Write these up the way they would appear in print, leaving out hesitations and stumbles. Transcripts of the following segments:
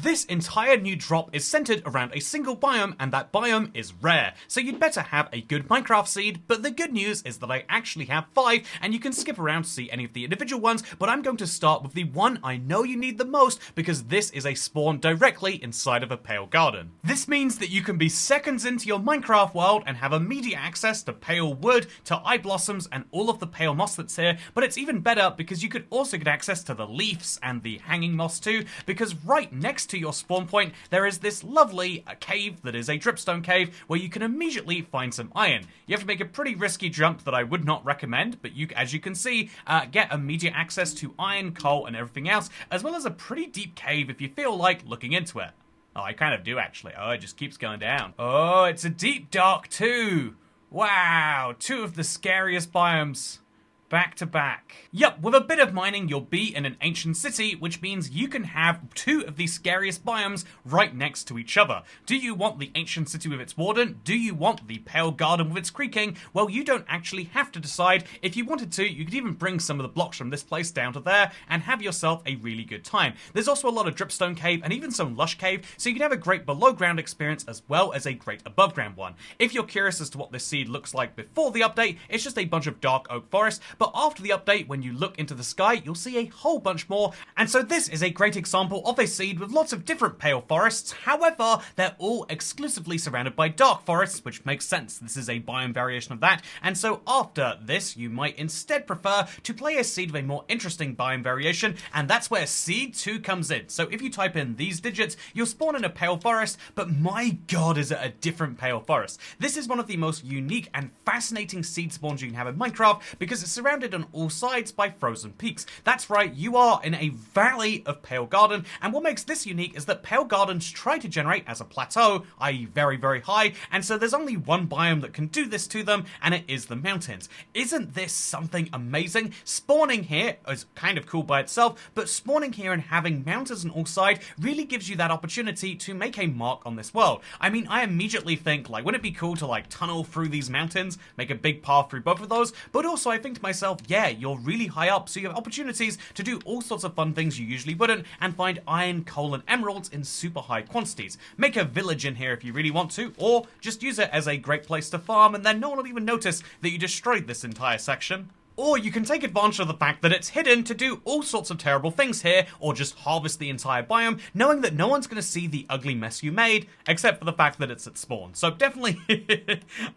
this entire new drop is centered around a single biome, and that biome is rare. So you'd better have a good Minecraft seed, but the good news is that I actually have 5, and you can skip around to see any of the individual ones, but I'm going to start with the one I know you need the most, because this is a spawn directly inside of a pale garden. This means that you can be seconds into your Minecraft world and have immediate access to pale wood, to eye blossoms, and all of the pale moss that's here, but it's even better because you could also get access to the leaves and the hanging moss too, because right next to your spawn point there is this lovely cave that is a dripstone cave where you can immediately find some iron. You have to make a pretty risky jump that I would not recommend, but you, as you can see, get immediate access to iron, coal, and everything else, as well as a pretty deep cave if you feel like looking into it. Oh, I kind of do actually. Oh, it just keeps going down. Oh, it's a deep dark too. Wow, 2 of the scariest biomes. Back to back. Yep, with a bit of mining, you'll be in an ancient city, which means you can have 2 of the scariest biomes right next to each other. Do you want the ancient city with its warden? Do you want the pale garden with its creaking? Well, you don't actually have to decide. If you wanted to, you could even bring some of the blocks from this place down to there and have yourself a really good time. There's also a lot of dripstone cave and even some lush cave, so you can have a great below ground experience as well as a great above ground one. If you're curious as to what this seed looks like before the update, it's just a bunch of dark oak forest, but after the update, when you look into the sky, you'll see a whole bunch more, and so this is a great example of a seed with lots of different pale forests. However, they're all exclusively surrounded by dark forests, which makes sense. This is a biome variation of that, and so after this, you might instead prefer to play a seed with a more interesting biome variation, and that's where seed 2 comes in. So if you type in these digits, you'll spawn in a pale forest, but my god, is it a different pale forest. This is one of the most unique and fascinating seed spawns you can have in Minecraft, because it's surrounded on all sides by frozen peaks. That's right, you are in a valley of pale garden, and what makes this unique is that pale gardens try to generate as a plateau, i.e. very, very high, and so there's only one biome that can do this to them, and it is the mountains. Isn't this something amazing? Spawning here is kind of cool by itself, but spawning here and having mountains on all sides really gives you that opportunity to make a mark on this world. I mean, I immediately think, like, wouldn't it be cool to, like, tunnel through these mountains, make a big path through both of those, but also I think to myself, yeah, you're really high up, so you have opportunities to do all sorts of fun things you usually wouldn't, and find iron, coal, and emeralds in super high quantities. Make a village in here if you really want to, or just use it as a great place to farm, and then no one will even notice that you destroyed this entire section. Or you can take advantage of the fact that it's hidden to do all sorts of terrible things here, or just harvest the entire biome, knowing that no one's going to see the ugly mess you made, except for the fact that it's at spawn. So definitely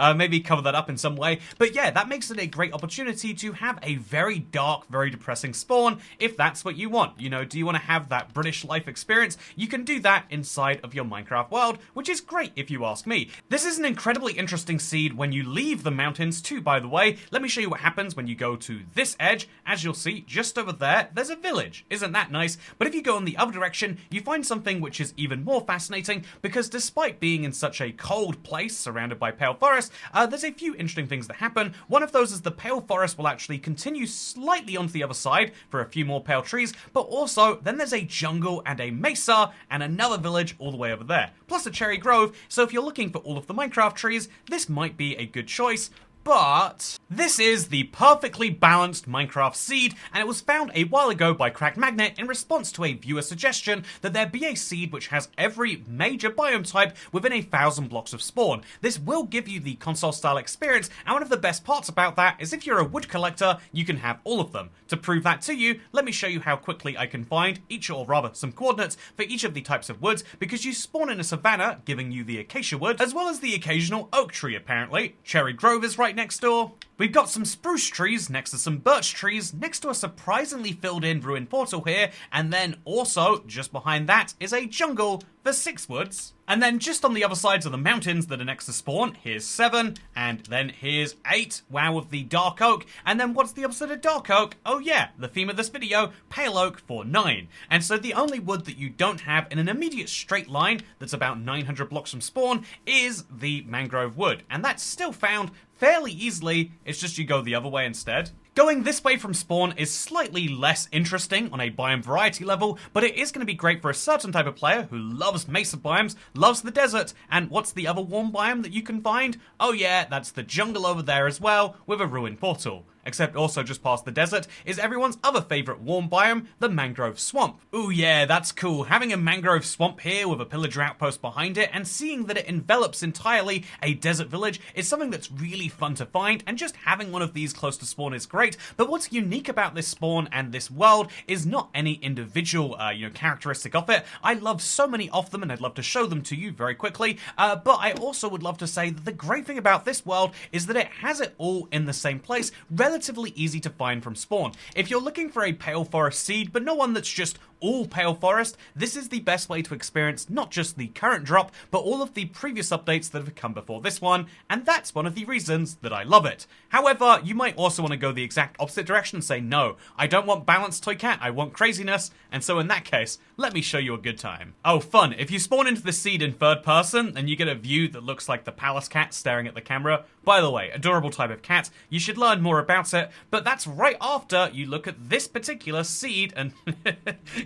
maybe cover that up in some way. But yeah, that makes it a great opportunity to have a very dark, very depressing spawn, if that's what you want. You know, do you want to have that British life experience? You can do that inside of your Minecraft world, which is great if you ask me. This is an incredibly interesting seed when you leave the mountains too, by the way. Let me show you what happens when you go to this edge. As you'll see, just over there's a village. Isn't that nice? But if you go in the other direction, you find something which is even more fascinating, because despite being in such a cold place surrounded by pale forest, there's a few interesting things that happen. One of those is the pale forest will actually continue slightly onto the other side for a few more pale trees, but also then there's a jungle and a mesa and another village all the way over there, plus a cherry grove. So if you're looking for all of the Minecraft trees, this might be a good choice. But this is the perfectly balanced Minecraft seed, and it was found a while ago by Cracked Magnet in response to a viewer suggestion that there be a seed which has every major biome type within 1,000 blocks of spawn. This will give you the console style experience, and one of the best parts about that is if you're a wood collector, you can have all of them. To prove that to you, let me show you how quickly I can find each, or rather some coordinates for each of the types of woods, because you spawn in a savanna, giving you the acacia wood, as well as the occasional oak tree apparently. Cherry grove is right next door. We've got some spruce trees next to some birch trees, next to a surprisingly filled in ruined portal here, and then also, just behind that, is a jungle for 6 woods. And then just on the other sides of the mountains that are next to spawn, here's 7, and then here's 8, wow, with the dark oak. And then what's the opposite of dark oak? Oh yeah, the theme of this video, pale oak for 9. And so the only wood that you don't have in an immediate straight line that's about 900 blocks from spawn is the mangrove wood, and that's still found fairly easily. It's just you go the other way instead. Going this way from spawn is slightly less interesting on a biome variety level, but it is going to be great for a certain type of player who loves mesa biomes, loves the desert, and what's the other warm biome that you can find? Oh yeah, that's the jungle over there as well, with a ruined portal. except also just past the desert, is everyone's other favourite warm biome, the mangrove swamp. Ooh yeah, that's cool. Having a mangrove swamp here with a pillager outpost behind it and seeing that it envelops entirely a desert village is something that's really fun to find, and just having one of these close to spawn is great. But what's unique about this spawn and this world is not any individual characteristic of it. I love so many of them and I'd love to show them to you very quickly, but I also would love to say that the great thing about this world is that it has it all in the same place, relatively easy to find from spawn. If you're looking for a pale forest seed, but not one that's just all pale forest, this is the best way to experience not just the current drop, but all of the previous updates that have come before this one, and that's one of the reasons that I love it. However, you might also want to go the exact opposite direction and say, no, I don't want balanced toy cat, I want craziness, and so in that case, let me show you a good time. Oh, fun. If you spawn into the seed in third person, and you get a view that looks like the palace cat staring at the camera, by the way, adorable type of cat, you should learn more about it, but that's right after you look at this particular seed, and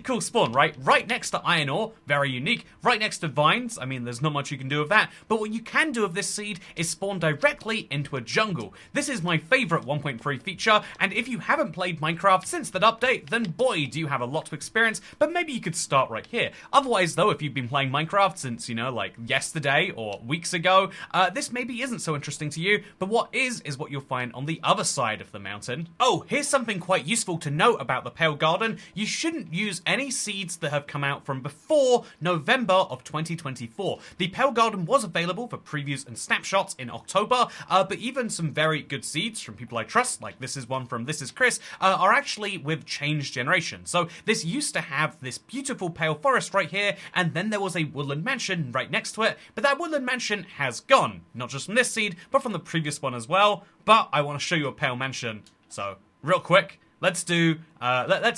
cool spawn, right? Right next to iron ore, very unique. Right next to vines, I mean, there's not much you can do with that, but what you can do with this seed is spawn directly into a jungle. This is my favorite 1.3 feature, and if you haven't played Minecraft since that update, then boy, do you have a lot to experience, but maybe you could start right here. Otherwise, though, if you've been playing Minecraft since, like yesterday or weeks ago, this maybe isn't so interesting to you, but what is what you'll find on the other side of the mountain. Oh, here's something quite useful to note about the Pale Garden. You shouldn't use any seeds that have come out from before November of 2024. The Pale Garden was available for previews and snapshots in October, but even some very good seeds from people I trust, like this is one from This Is Chris, are actually with Change Generation. So this used to have this beautiful pale forest right here, and then there was a woodland mansion right next to it, but that woodland mansion has gone. Not just from this seed, but from the previous one as well. But I want to show you a pale mansion. So, real quick, let's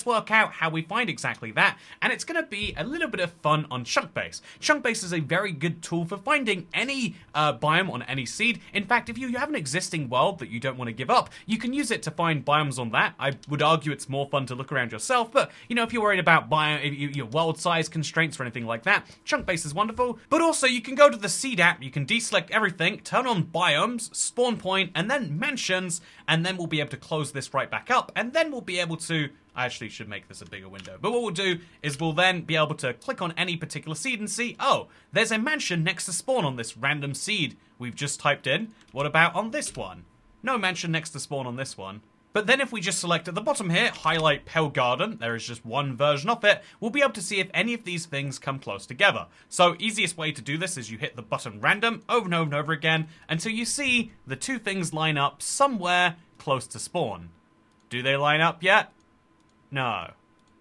work out how we find exactly that, and it's going to be a little bit of fun on Chunkbase. Chunkbase is a very good tool for finding any biome on any seed. In fact, if you have an existing world that you don't want to give up, you can use it to find biomes on that. I would argue it's more fun to look around yourself, but if you're worried about your world size constraints or anything like that, Chunkbase is wonderful. But also, you can go to the seed app, you can deselect everything, turn on biomes, spawn point, and then mansions, and then we'll be able to close this right back up, and then we'll be able to... I actually should make this a bigger window. But what we'll do is we'll then be able to click on any particular seed and see, oh, there's a mansion next to spawn on this random seed we've just typed in. What about on this one? No mansion next to spawn on this one. But then if we just select at the bottom here, highlight Pale Garden, there is just one version of it, we'll be able to see if any of these things come close together. So easiest way to do this is you hit the button random over and over and over again until you see the two things line up somewhere close to spawn. Do they line up yet? No.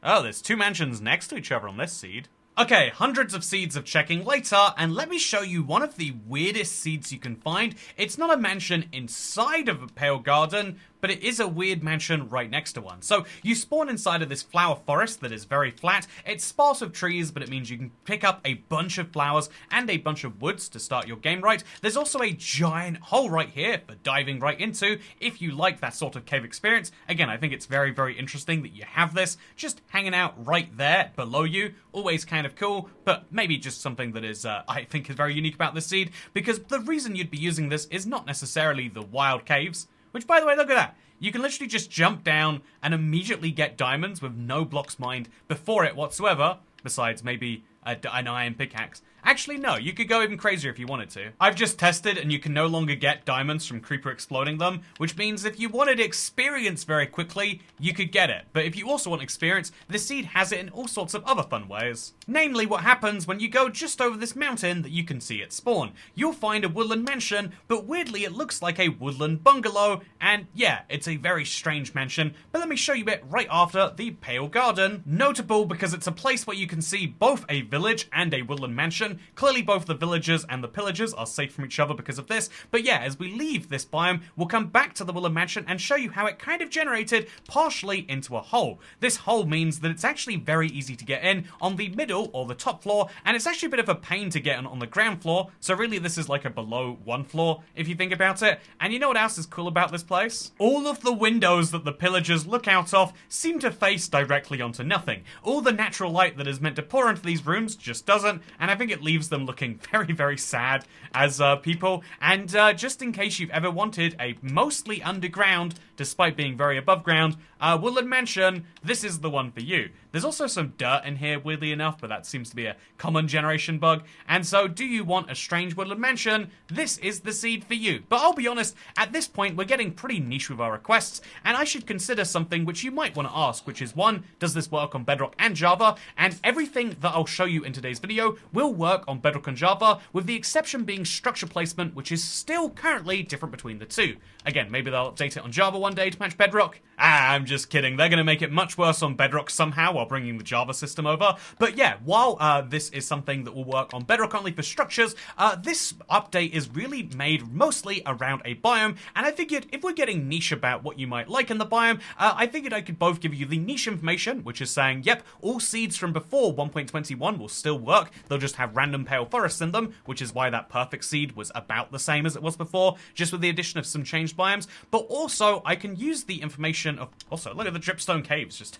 Oh, there's two mansions next to each other on this seed. Okay, hundreds of seeds of checking later, and let me show you one of the weirdest seeds you can find. It's not a mansion inside of a Pale Garden, but it is a weird mansion right next to one. So you spawn inside of this flower forest that is very flat. It's sparse with trees, but it means you can pick up a bunch of flowers and a bunch of woods to start your game right. There's also a giant hole right here for diving right into if you like that sort of cave experience. Again, I think it's very, very interesting that you have this just hanging out right there below you. Always kind of cool, but maybe just something that is, I think is very unique about this seed, because the reason you'd be using this is not necessarily the wild caves. Which, by the way, look at that. You can literally just jump down and immediately get diamonds with no blocks mined before it whatsoever, besides maybe an iron pickaxe. Actually, no, you could go even crazier if you wanted to. I've just tested and you can no longer get diamonds from creeper exploding them, which means if you wanted experience very quickly, you could get it. But if you also want experience, the seed has it in all sorts of other fun ways. Namely, what happens when you go just over this mountain that you can see at spawn. You'll find a woodland mansion, but weirdly it looks like a woodland bungalow, and yeah, it's a very strange mansion, but let me show you it right after the Pale Garden. Notable because it's a place where you can see both a village and a woodland mansion. Clearly both the villagers and the pillagers are safe from each other because of this, but yeah, as we leave this biome, we'll come back to the woodland mansion and show you how it kind of generated partially into a hole. This hole means that it's actually very easy to get in on the middle or the top floor, and it's actually a bit of a pain to get in on the ground floor, so really this is like a below one floor if you think about it. And you know what else is cool about this place? All of the windows that the pillagers look out of seem to face directly onto nothing. All the natural light that is meant to pour into these rooms just doesn't, and I think it leaves leaves them looking very, very sad as people. And just in case you've ever wanted a mostly underground, despite being very above ground, woodland mansion, this is the one for you. There's also some dirt in here, weirdly enough, but that seems to be a common generation bug. And so, do you want a strange woodland mansion? This is the seed for you. But I'll be honest, at this point, we're getting pretty niche with our requests, and I should consider something which you might want to ask, which is, one, does this work on Bedrock and Java? And everything that I'll show you in today's video will work on Bedrock and Java, with the exception being structure placement, which is still currently different between the two. Again, maybe they'll update it on Java one day to match Bedrock. I'm just kidding. They're going to make it much worse on Bedrock somehow while bringing the Java system over. But yeah, while this is something that will work on Bedrock only for structures, this update is really made mostly around a biome. And I figured if we're getting niche about what you might like in the biome, I figured I could both give you the niche information, which is saying, yep, all seeds from before 1.21 will still work. They'll just have random pale forests in them, which is why that perfect seed was about the same as it was before, just with the addition of some changed biomes. But also, I can use the information of... Also, look at the dripstone caves, just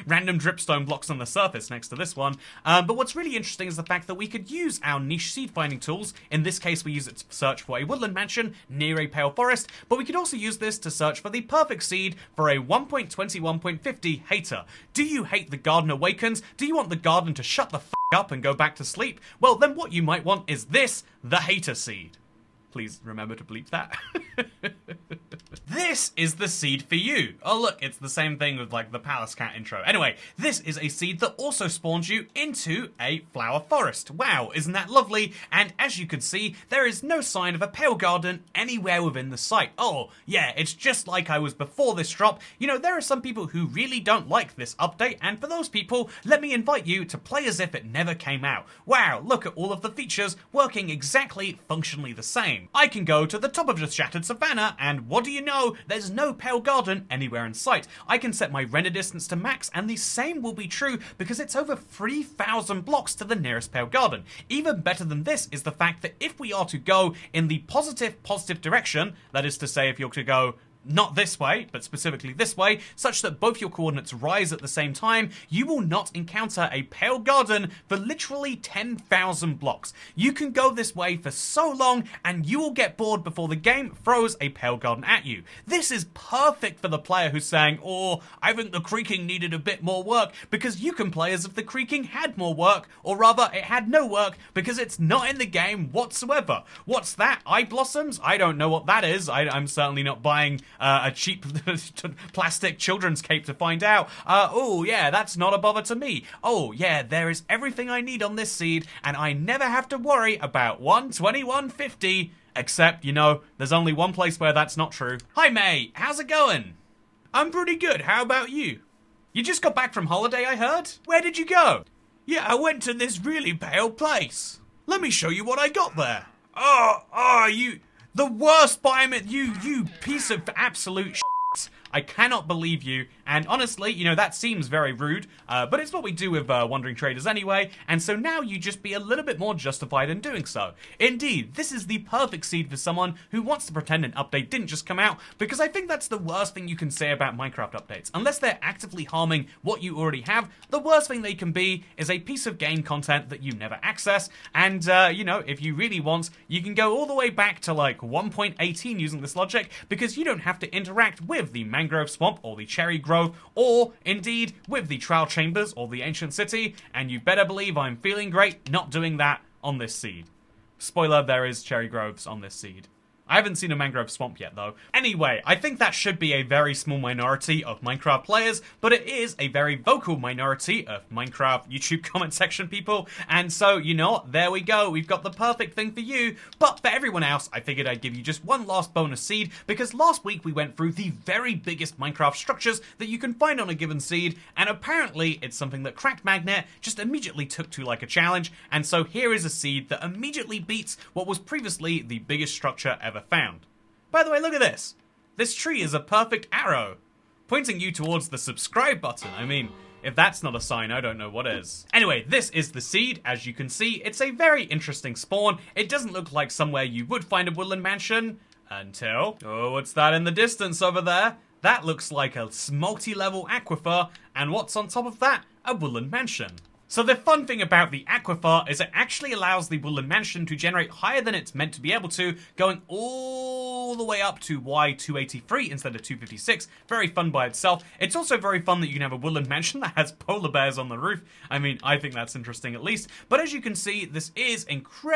random dripstone blocks on the surface next to this one. But what's really interesting is the fact that we could use our niche seed finding tools. In this case, we use it to search for a woodland mansion near a pale forest, but we could also use this to search for the perfect seed for a 1.21.50 hater. Do you hate the garden Awakens? Do you want the garden to shut the f*** up and go back to sleep? Well, then what you might want is this, the hater seed. Please remember to bleep that. This is the seed for you. Oh look, it's the same thing with like the Palace Cat intro. Anyway, this is a seed that also spawns you into a flower forest. Wow, isn't that lovely? And as you can see, there is no sign of a pale garden anywhere within the site. Oh yeah, it's just like I was before this drop. You know, there are some people who really don't like this update, and for those people, let me invite you to play as if it never came out. Wow, look at all of the features working exactly functionally the same. I can go to the top of the shattered savannah, and what do you know? There's no pale garden anywhere in sight. I can set my render distance to max, and the same will be true because it's over 3,000 blocks to the nearest pale garden. Even better than this is the fact that if we are to go in the positive direction, that is to say if you're to go not this way, but specifically this way, such that both your coordinates rise at the same time, you will not encounter a pale garden for literally 10,000 blocks. You can go this way for so long, and you will get bored before the game throws a pale garden at you. This is perfect for the player who's saying, oh, I think the Creaking needed a bit more work, because you can play as if the Creaking had more work, or rather, it had no work, because it's not in the game whatsoever. What's that? Eye blossoms? I don't know what that is. I'm certainly not buying a cheap plastic children's cape to find out. Oh yeah, that's not a bother to me. Oh yeah, there is everything I need on this seed, and I never have to worry about 121.50, except, you know, there's only one place where that's not true. Hi mate, how's it going? I'm pretty good, how about you? You just got back from holiday, I heard? Where did you go? Yeah, I went to this really pale place. Let me show you what I got there. You... The worst biome, you piece of absolute shit. I cannot believe you, and honestly, you know, that seems very rude, but it's what we do with Wandering Traders anyway, and so now you just be a little bit more justified in doing so. Indeed, this is the perfect seed for someone who wants to pretend an update didn't just come out, because I think that's the worst thing you can say about Minecraft updates. Unless they're actively harming what you already have, the worst thing they can be is a piece of game content that you never access, and, you know, if you really want, you can go all the way back to, like, 1.18 using this logic, because you don't have to interact with the mangrove swamp or the cherry grove, or indeed with the trial chambers or the ancient city, and you better believe I'm feeling great not doing that on this seed. Spoiler, there is cherry groves on this seed. I haven't seen a mangrove swamp yet, though. Anyway, I think that should be a very small minority of Minecraft players, but it is a very vocal minority of Minecraft YouTube comment section people, and so, you know what, there we go, we've got the perfect thing for you, but for everyone else, I figured I'd give you just one last bonus seed, because last week we went through the very biggest Minecraft structures that you can find on a given seed, and apparently it's something that Cracked Magnet just immediately took to like a challenge, and so here is a seed that immediately beats what was previously the biggest structure ever found. By the way, look at this. This tree is a perfect arrow, pointing you towards the subscribe button. I mean, if that's not a sign, I don't know what is. Anyway, this is the seed. As you can see, it's a very interesting spawn. It doesn't look like somewhere you would find a woodland mansion until... Oh, what's that in the distance over there? That looks like a multi-level aquifer, and what's on top of that? A woodland mansion. So the fun thing about the Aquifer is it actually allows the Woodland Mansion to generate higher than it's meant to be able to, going all the way up to Y283 instead of 256. Very fun by itself. It's also very fun that you can have a Woodland Mansion that has polar bears on the roof. I mean, I think that's interesting at least. But as you can see, this is incredibly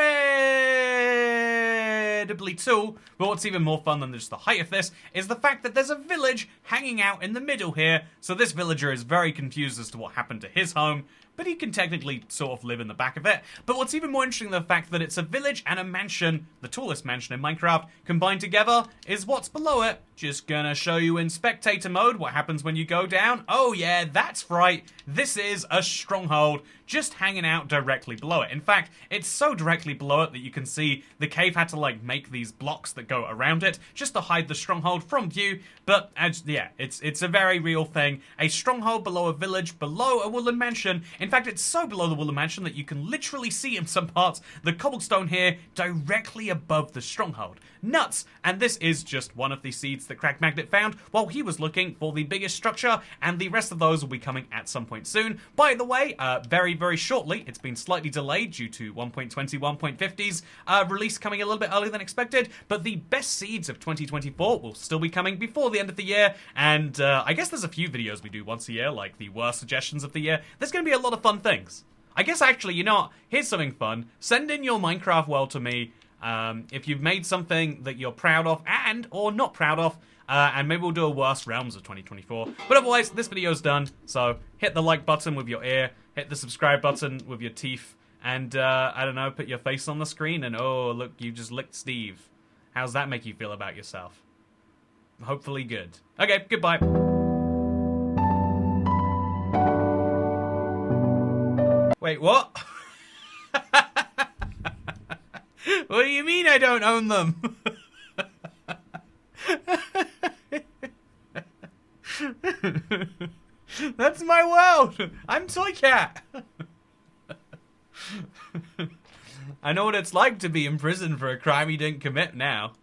tall. But what's even more fun than just the height of this is the fact that there's a village hanging out in the middle here. So this villager is very confused as to what happened to his home, but he can technically sort of live in the back of it. But what's even more interesting than the fact that it's a village and a mansion, the tallest mansion in Minecraft, combined together, is what's below it. Just gonna show you in spectator mode what happens when you go down. Oh yeah, that's right. This is a stronghold just hanging out directly below it. In fact, it's so directly below it that you can see the cave had to like make these blocks that go around it just to hide the stronghold from view. But yeah, it's a very real thing. A stronghold below a village, below a Woodland Mansion. In fact, it's so below the Woodland Mansion that you can literally see in some parts the cobblestone here directly above the stronghold. Nuts! And this is just one of the seeds that Cracked Magnet found while he was looking for the biggest structure, and the rest of those will be coming at some point soon. By the way, very, very shortly. It's been slightly delayed due to 1.20, 1.50's release coming a little bit earlier than expected, but the best seeds of 2024 will still be coming before the end of the year, and I guess there's a few videos we do once a year, like the worst suggestions of the year. There's going to be a lot of fun things. I guess actually, you know what? Here's something fun. Send in your Minecraft world to me. If you've made something that you're proud of and or not proud of, and maybe we'll do a worst realms of 2024. But otherwise, this video's done, so hit the like button with your ear, hit the subscribe button with your teeth, and I don't know, put your face on the screen, and oh, look, you just licked Steve. How's that make you feel about yourself? Hopefully good. Okay, goodbye. Wait, what? What do you mean I don't own them? That's my world! I'm Toy Cat! I know what it's like to be in prison for a crime he didn't commit now.